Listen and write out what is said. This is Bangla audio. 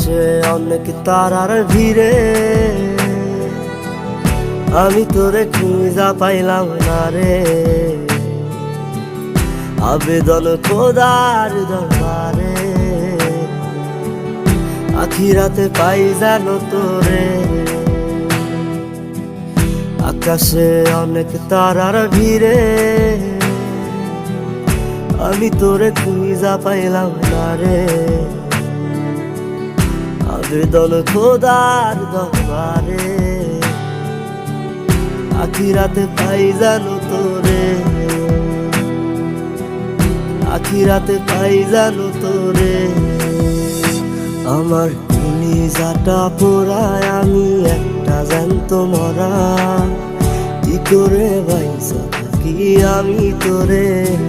আকাশে অনেক তারার ভিড়ে আমি তোরে খুঁজা পাইলাম না রে। আবেদন খোদার দরবারে, আখিরাতে পাই জানো তোরে। আকাশে অনেক তারার ভিড়ে আমি তোরে খুঁজা পাইলাম না রে। আবেদন খোদার দরবারে, আখিরাতে পাই জানো তোরে। আখিরাতে পাই জানো তোরে। আমার কলিজাটা পোড়ায় আমি একটা জ্যান্ত মরা, কি করে বাইসা থাকি আমি তোরে।